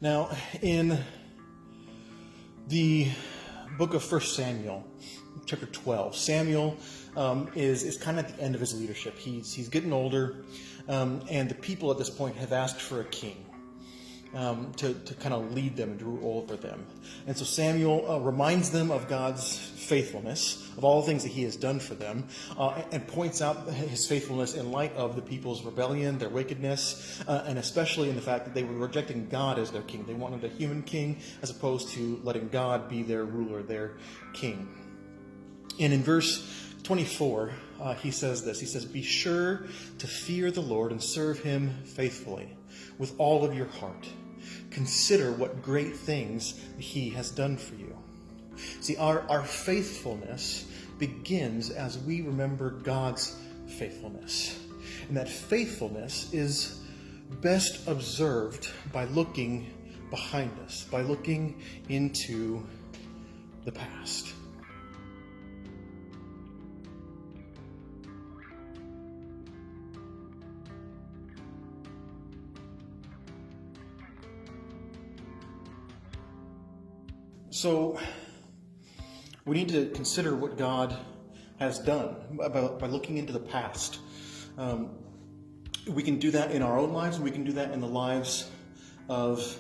Now, in the book of 1 Samuel, chapter 12, Samuel is kind of at the end of his leadership. He's getting older, and the people at this point have asked for a king to kind of lead them and to rule over them. And so Samuel reminds them of God's faithfulness, of all the things that he has done for them, and points out his faithfulness in light of the people's rebellion, their wickedness, and especially in the fact that they were rejecting God as their king. They wanted a human king as opposed to letting God be their ruler, their king. And in verse 24, he says this. He says, "Be sure to fear the Lord and serve him faithfully with all of your heart. Consider what great things he has done for you." See, our faithfulness begins as we remember God's faithfulness. And that faithfulness is best observed by looking behind us, by looking into the past. So we need to consider what God has done by looking into the past. We can do that in our own lives, and we can do that in the lives of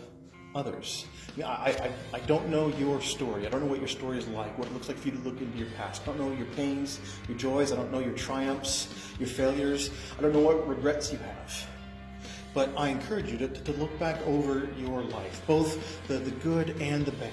others. I don't know your story. I don't know what your story is like, what it looks like for you to look into your past. I don't know your pains, your joys. I don't know your triumphs, your failures. I don't know what regrets you have. But I encourage you to look back over your life, both the good and the bad,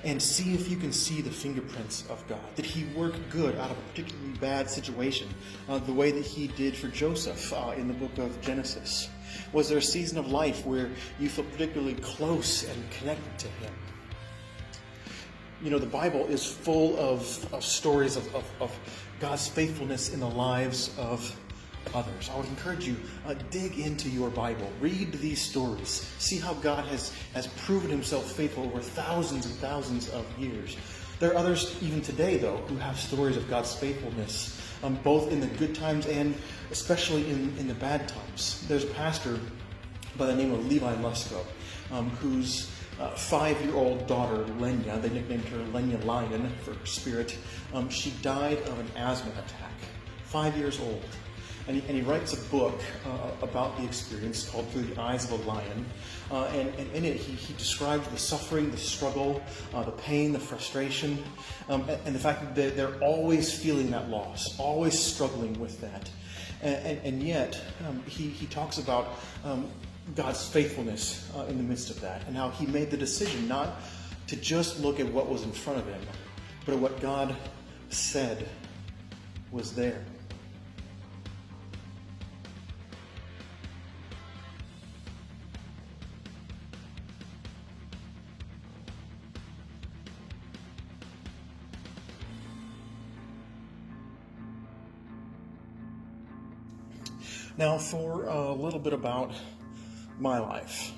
and see if you can see the fingerprints of God. Did he work good out of a particularly bad situation, the way that he did for Joseph in the book of Genesis? Was there a season of life where you felt particularly close and connected to him? You know, the Bible is full of stories of God's faithfulness in the lives of others. I would encourage you, dig into your Bible, read these stories, see how God has proven himself faithful over thousands and thousands of years. There are others even today, though, who have stories of God's faithfulness, both in the good times and especially in the bad times. There's a pastor by the name of Levi Musko, whose 5-year-old daughter, Lenya, they nicknamed her Lenya Lion for her spirit, she died of an asthma attack, 5 years old. And he writes a book about the experience called Through the Eyes of a Lion. And in it, he describes the suffering, the struggle, the pain, the frustration, and the fact that they're always feeling that loss, always struggling with that. And yet, he talks about God's faithfulness in the midst of that, and how he made the decision not to just look at what was in front of him, but at what God said was there. Now, for a little bit about my life.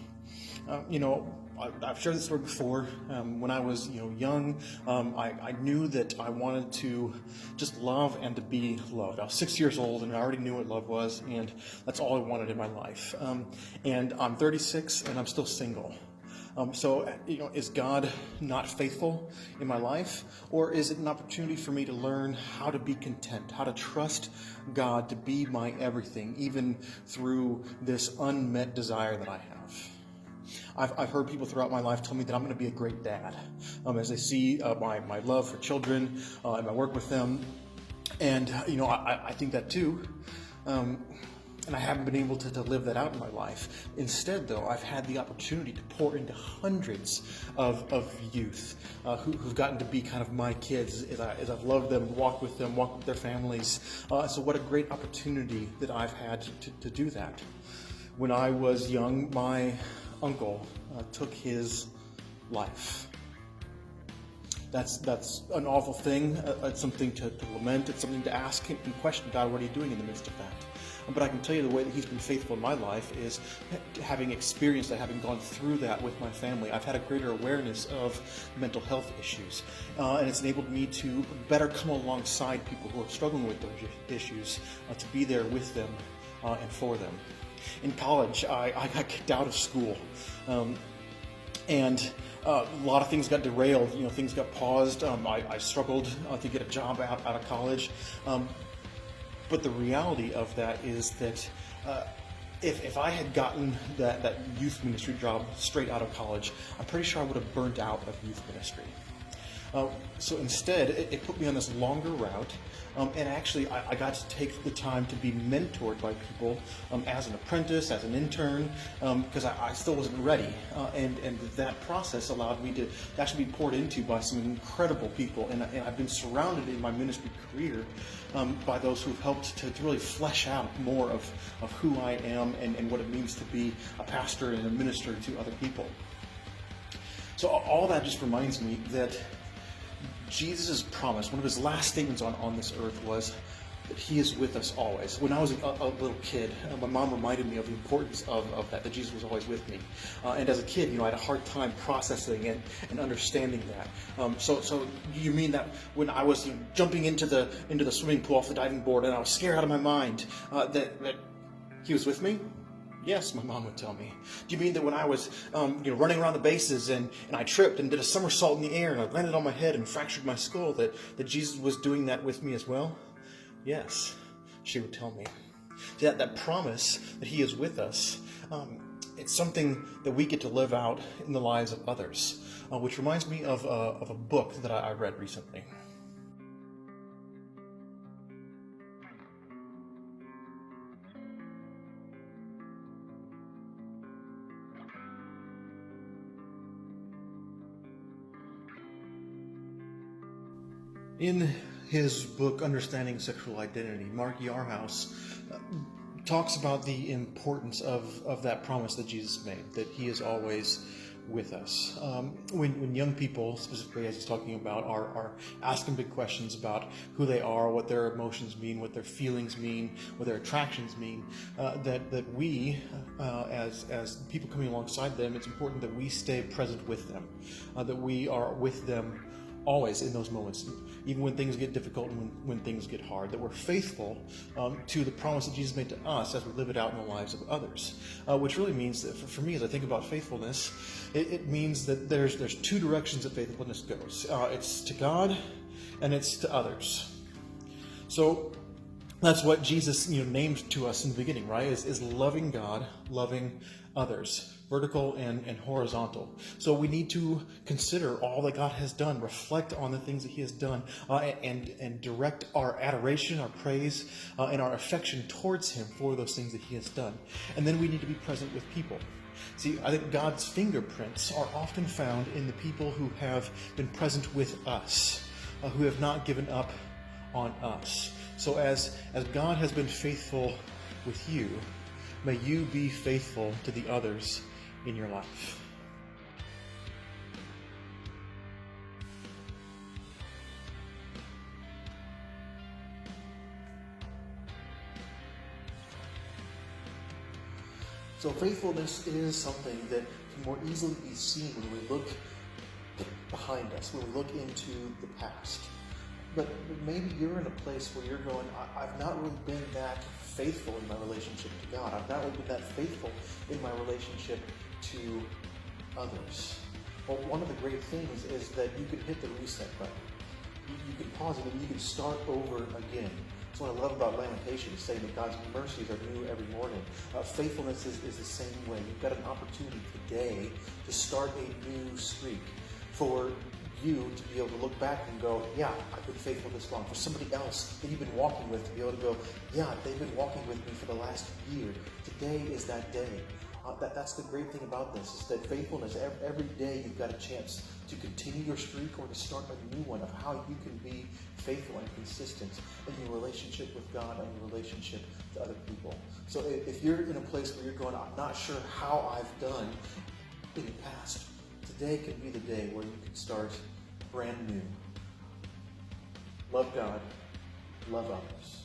I've shared this story before. When I was young, I knew that I wanted to just love and to be loved. I was 6 years old, and I already knew what love was, and that's all I wanted in my life. And I'm 36, and I'm still single. Is God not faithful in my life? Or is it an opportunity for me to learn how to be content, how to trust God to be my everything, even through this unmet desire that I have? I've heard people throughout my life tell me that I'm going to be a great dad as they see my love for children and my work with them. And, I think that too. And I haven't been able to live that out in my life. Instead, though, I've had the opportunity to pour into hundreds of youth who've gotten to be kind of my kids as I've loved them, walked with their families. So what a great opportunity that I've had to do that. When I was young, my uncle took his life. That's an awful thing. It's something to lament. It's something to ask and question God, what are you doing in the midst of that? But I can tell you the way that he's been faithful in my life is having experienced that, having gone through that with my family. I've had a greater awareness of mental health issues, and it's enabled me to better come alongside people who are struggling with those issues, to be there with them and for them. In college, I got kicked out of school. And a lot of things got derailed. Things got paused. I struggled to get a job out of college. But the reality of that is that if I had gotten that youth ministry job straight out of college, I'm pretty sure I would have burnt out of youth ministry. So instead, it put me on this longer route, and actually I got to take the time to be mentored by people as an apprentice, as an intern, because I still wasn't ready. And that process allowed me to actually be poured into by some incredible people, and I've been surrounded in my ministry career by those who've helped to really flesh out more of who I am and what it means to be a pastor and a minister to other people. So all that just reminds me that Jesus' promise, one of his last statements on this earth was that he is with us always. When I was a little kid, my mom reminded me of the importance of that Jesus was always with me. And as a kid, I had a hard time processing it and understanding that. So you mean that when I was jumping into the swimming pool off the diving board and I was scared out of my mind, that he was with me? Yes, my mom would tell me. Do you mean that when I was running around the bases and I tripped and did a somersault in the air and I landed on my head and fractured my skull, that Jesus was doing that with me as well? Yes, she would tell me. That promise that he is with us, it's something that we get to live out in the lives of others, which reminds me of a book that I read recently. In his book, Understanding Sexual Identity, Mark Yarhouse talks about the importance of that promise that Jesus made, that he is always with us. When young people, specifically as he's talking about, are asking big questions about who they are, what their emotions mean, what their feelings mean, what their attractions mean, that we, as people coming alongside them, it's important that we stay present with them, that we are with them always in those moments, even when things get difficult and when things get hard, that we're faithful to the promise that Jesus made to us as we live it out in the lives of others, which really means that for me, as I think about faithfulness, it means that there's two directions that faithfulness goes. It's to God and it's to others. So that's what Jesus named to us in the beginning, right? Is loving God, loving others, vertical and horizontal. So we need to consider all that God has done, reflect on the things that he has done, and direct our adoration, our praise, and our affection towards him for those things that he has done. And then we need to be present with people. See, I think God's fingerprints are often found in the people who have been present with us, who have not given up on us. So as God has been faithful with you, may you be faithful to the others in your life. So faithfulness is something that can more easily be seen when we look behind us, when we look into the past. But maybe you're in a place where you're going, I've not really been that faithful in my relationship to God. I've not really been that faithful in my relationship to others. Well, one of the great things is that you can hit the reset button. You can pause it and you can start over again. That's what I love about Lamentations, saying that God's mercies are new every morning. Faithfulness is the same way. You've got an opportunity today to start a new streak. For you to be able to look back and go, yeah, I've been faithful this long. For somebody else that you've been walking with to be able to go, yeah, they've been walking with me for the last year. Today is that day. That's the great thing about this, is that faithfulness, every day you've got a chance to continue your streak or to start a new one of how you can be faithful and consistent in your relationship with God and your relationship to other people. So if you're in a place where you're going, I'm not sure how I've done in the past, today can be the day where you can start brand new. Love God, love others.